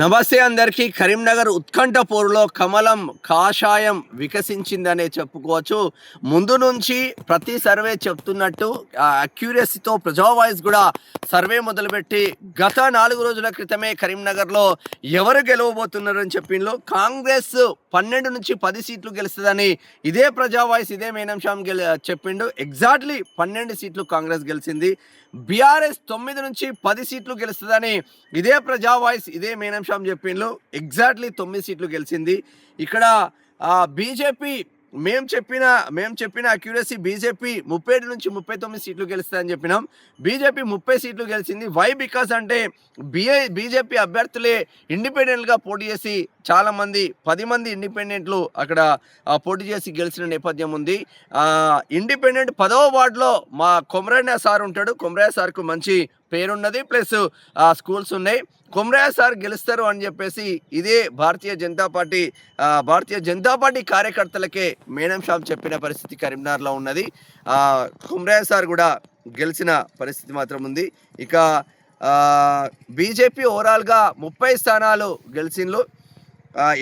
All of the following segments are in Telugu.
నమస్తే అందరికీ. కరీంనగర్ ఉత్కంఠ పోరులో కమలం కాషాయం వికసించిందనే చెప్పుకోవచ్చు. ముందు నుంచి ప్రతి సర్వే చెప్తున్నట్టు అక్యూరసీతో ప్రజా వాయిస్ కూడా సర్వే మొదలుపెట్టి గత 4 రోజుల క్రితమే కరీంనగర్లో ఎవరు గెలవబోతున్నారని చెప్పిండ్రు. కాంగ్రెస్ 12 నుంచి 10 సీట్లు గెలుస్తుందని ఇదే ప్రజా వాయిస్ ఇదే మేనంశాం చెప్పిండు. ఎగ్జాక్ట్లీ 12 సీట్లు కాంగ్రెస్ గెలిచింది. బీఆర్ఎస్ 9 నుంచి 10 సీట్లు గెలుస్తుందని ఇదే ప్రజా వాయిస్ ఇదే మేనంశాం చెప్పిండ్రు. ఎగ్జాక్ట్లీ 9 సీట్లు గెలిచింది. ఇక్కడ బీజేపీ మేము చెప్పిన అక్యూరసీ బీజేపీ 37 నుంచి 39 సీట్లు గెలుస్తుందని చెప్పినాం. బీజేపీ 30 సీట్లు గెలిచింది. వై బికాస్ అంటే బీజేపీ అభ్యర్థులే ఇండిపెండెంట్గా పోటీ చేసి చాలామంది 10 మంది ఇండిపెండెంట్లు అక్కడ పోటీ చేసి గెలిచిన నేపథ్యం ఉంది. ఇండిపెండెంట్ 10వ వార్డులో మా కొమరయ్య సార్ ఉంటాడు. కొమరయ్య సార్కు మంచి పేరున్నది, ప్లస్ స్కూల్స్ ఉన్నాయి. కొమరయ్య సార్ గెలుస్తారు అని చెప్పేసి ఇదే భారతీయ జనతా పార్టీ కార్యకర్తలకే మేనంశాం చెప్పిన పరిస్థితి కరీంనగర్లో ఉన్నది. కొమరయ్య సార్ కూడా గెలిచిన పరిస్థితి మాత్రం ఉంది. ఇక బీజేపీ ఓవరాల్గా 30 స్థానాలు గెలిచిండ్రు.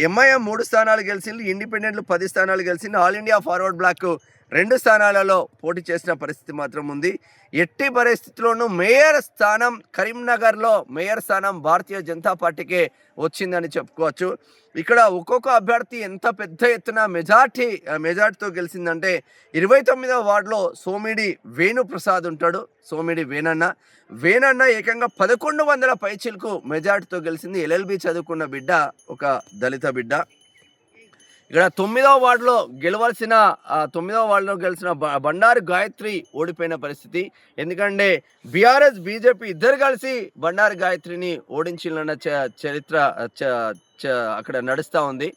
ఎంఐఎం 3 స్థానాలు గెలిచిండ్రు. ఇండిపెండెంట్లు 10 స్థానాలు గెలిచిండ్రు. ఆల్ ఇండియా ఫార్వర్డ్ బ్లాక్ 2 స్థానాలలో పోటీ చేసిన పరిస్థితి మాత్రం ఉంది. ఎట్టి పరిస్థితుల్లోనూ మేయర్ స్థానం కరీంనగర్లో భారతీయ జనతా పార్టీకే వచ్చిందని చెప్పుకోవచ్చు. ఇక్కడ ఒక్కొక్క అభ్యర్థి ఎంత పెద్ద ఎత్తున మెజార్టీతో గెలిచిందంటే 29వ వార్డులో సోమిడి వేణుప్రసాద్ ఉంటాడు. సోమిడి వేణన్న ఏకంగా 1100 పైచిలకు మెజార్టీతో గెలిచింది. LLB చదువుకున్న బిడ్డ, ఒక దళిత బిడ్డ. ఇక్కడ 9వ వార్డులో గెలిచిన బండారు గాయత్రి ఓడిపోయిన పరిస్థితి. ఎందుకంటే బీఆర్ఎస్ బీజేపీ ఇద్దరు కలిసి బండారు గాయత్రిని ఓడించాలన్న చరిత్ర అక్కడ నడుస్తూ ఉంది.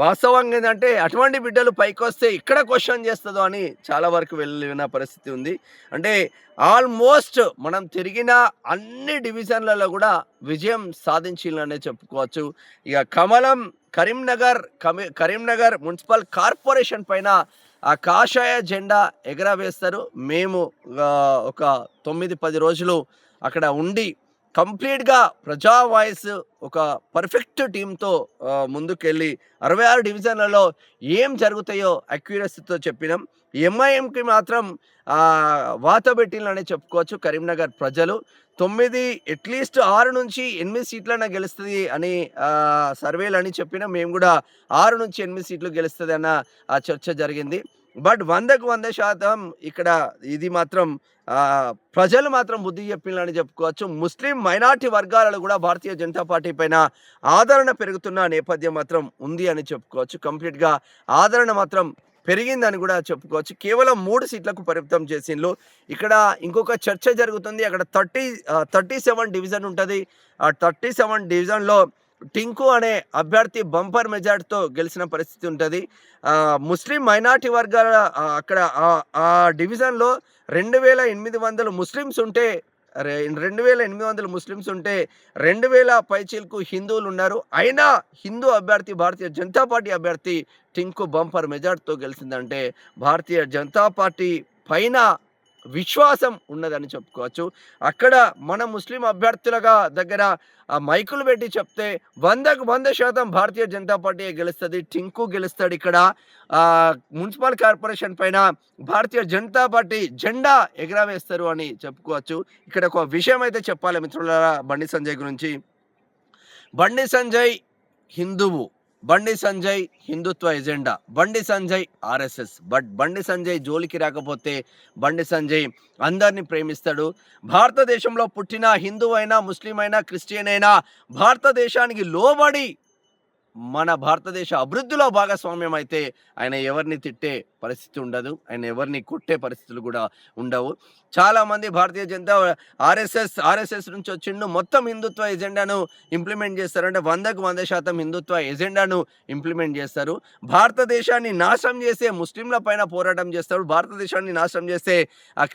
వాస్తవంగా ఏంటంటే అటువంటి బిడ్డలు పైకి వస్తే ఇక్కడ క్వశ్చన్ చేస్తుందో అని చాలా వరకు వెళ్ళిన పరిస్థితి ఉంది. అంటే ఆల్మోస్ట్ మనం తిరిగిన అన్ని డివిజన్లలో కూడా విజయం సాధించాలనే చెప్పుకోవచ్చు. ఇక కమలం కరీంనగర్ మున్సిపల్ కార్పొరేషన్ పైన ఆ కాషాయ జెండా ఎగరవేస్తారు. మేము ఒక 9-10 రోజులు అక్కడ ఉండి కంప్లీట్గా ప్రజా వాయిస్ ఒక పర్ఫెక్ట్ టీంతో ముందుకెళ్ళి 66 డివిజన్లలో ఏం జరుగుతాయో అక్యూరసీతో చెప్పినాం. ఎంఐఎంకి మాత్రం వాత పెట్టిందని చెప్పుకోవచ్చు. కరీంనగర్ ప్రజలు అట్లీస్ట్ 6 నుంచి 8 సీట్లైనా గెలుస్తుంది అని సర్వేలు అని చెప్పినా మేము కూడా 6 నుంచి 8 సీట్లు గెలుస్తుంది అన్న చర్చ జరిగింది. బట్ 100కు 100% ఇక్కడ ఇది మాత్రం ప్రజలు మాత్రం బుద్ధి చెప్పిందని చెప్పుకోవచ్చు. ముస్లిం మైనార్టీ వర్గాలలో కూడా భారతీయ జనతా పార్టీ పైన ఆదరణ పెరుగుతున్న నేపథ్యం మాత్రం ఉంది అని చెప్పుకోవచ్చు. కంప్లీట్గా ఆదరణ మాత్రం పెరిగిందని కూడా చెప్పుకోవచ్చు. కేవలం 3 సీట్లకు పరిమితం చేసిండ్రు. ఇక్కడ ఇంకొక చర్చ జరుగుతుంది. అక్కడ 37 డివిజన్ ఉంటుంది. ఆ 37 డివిజన్లో టింకు అనే అభ్యర్థి బంపర్ మెజార్టీతో గెలిచిన పరిస్థితి ఉంటుంది. ముస్లిం మైనార్టీ వర్గాల అక్కడ ఆ డివిజన్లో 2800 ముస్లిమ్స్ ఉంటే 2000 పైచీలకు హిందువులు ఉన్నారు. అయినా హిందూ అభ్యర్థి భారతీయ జనతా పార్టీ అభ్యర్థి టింకు బంపర్ మెజార్టీతో గెలిచిందంటే భారతీయ జనతా పార్టీ పైన విశ్వాసం ఉన్నదని చెప్పుకోవచ్చు. అక్కడ మన ముస్లిం అభ్యర్థులుగా దగ్గర మైకులు పెట్టి చెప్తే 100కు 100% భారతీయ జనతా పార్టీ గెలుస్తుంది. టింకు గెలుస్తాడు. ఇక్కడ మున్సిపల్ కార్పొరేషన్ పైన భారతీయ జనతా పార్టీ జెండా ఎగరవేస్తారు అని చెప్పుకోవచ్చు. ఇక్కడ ఒక విషయం అయితే చెప్పాలి మిత్రులారా బండి సంజయ్ గురించి. బండి సంజయ్ హిందువు, బండి సంజయ్ హిందుత్వ agenda, Bandi Sanjay RSS. But Bandi Sanjay జోలికి రాకపోతే బండి సంజయ్ అందరినీ ప్రేమిస్తాడు. భారతదేశంలో పుట్టిన హిందువు అయినా, ముస్లిం అయినా, క్రిస్టియన్ అయినా భారతదేశానికి లోబడి మన భారతదేశ అభివృద్ధిలో భాగస్వామ్యం అయితే ఆయన ఎవరిని తిట్టే పరిస్థితి ఉండదు, ఆయన ఎవరిని కొట్టే పరిస్థితులు కూడా ఉండవు. చాలామంది భారతీయ జనతా ఆర్ఎస్ఎస్ నుంచి వచ్చిండు, మొత్తం హిందుత్వ ఎజెండాను ఇంప్లిమెంట్ చేస్తారంటే 100కు 100% హిందుత్వ ఎజెండాను ఇంప్లిమెంట్ చేస్తారు. భారతదేశాన్ని నాశనం చేసే ముస్లింల పైన పోరాటం చేస్తారు, భారతదేశాన్ని నాశనం చేసే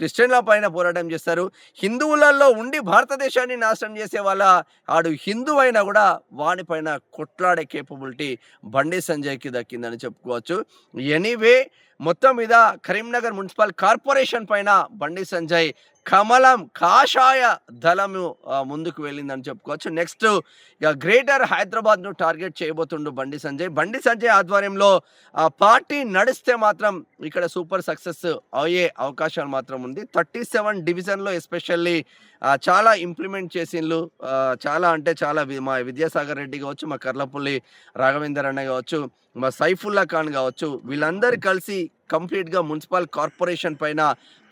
క్రిస్టియన్ల పైన పోరాటం చేస్తారు. హిందువులలో ఉండి భారతదేశాన్ని నాశనం చేసే ఆడు హిందువు అయినా కూడా వాడిపైన కొట్లాడే కేపబిలిటీ బండి సంజయ్కి దక్కిందని చెప్పుకోవచ్చు. ఎనీవే మొత్తం మీద కరీంనగర్ మున్సిపల్ కార్పొరేషన్ పైన బండి సంజయ్ కమలం కాషాయ దళము ముందుకు వెళ్ళిందని చెప్పుకోవచ్చు. నెక్స్ట్ ఇక గ్రేటర్ హైదరాబాద్‌ను టార్గెట్ చేయబోతుండు బండి సంజయ్. బండి సంజయ్ ఆధ్వర్యంలో పార్టీ నడిస్తే మాత్రం ఇక్కడ సూపర్ సక్సెస్ అయ్యే అవకాశాలు మాత్రం ఉంది. 37 డివిజన్‌లో ఎస్పెషల్లీ చాలా ఇంప్లిమెంట్ చేసిండ్లు. చాలా అంటే చాలా మా విద్యాసాగర్ రెడ్డి కావచ్చు, మా కర్లపల్లి రాఘవేందర్ అన్న కావచ్చు, మా సైఫుల్లా ఖాన్ కావచ్చు, వీళ్ళందరూ కలిసి కంప్లీట్‌గా మున్సిపల్ కార్పొరేషన్ పైన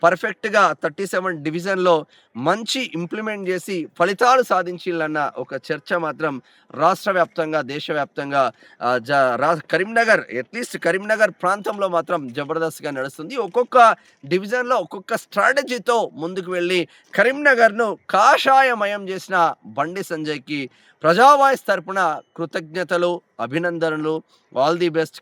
పర్ఫెక్ట్‌గా 37 డివిజన్‌లో మంచి ఇంప్లిమెంట్ చేసి ఫలితాలు సాధించిల్లన్న ఒక చర్చ మాత్రం రాష్ట్ర వ్యాప్తంగా, దేశవ్యాప్తంగా కరీంనగర్ అట్‌లీస్ట్ కరీంనగర్ ప్రాంతంలో మాత్రం జబర్దస్త్‌గా నడుస్తుంది. ఒక్కొక్క డివిజన్‌లో ఒక్కొక్క స్ట్రాటజీతో ముందుకు వెళ్ళి కరీంనగర్‌ను కాషాయమయం చేసిన బండి సంజయ్‌కి ప్రజా వాయిస్ తరపున కృతజ్ఞతలు, అభినందనలు. All the best.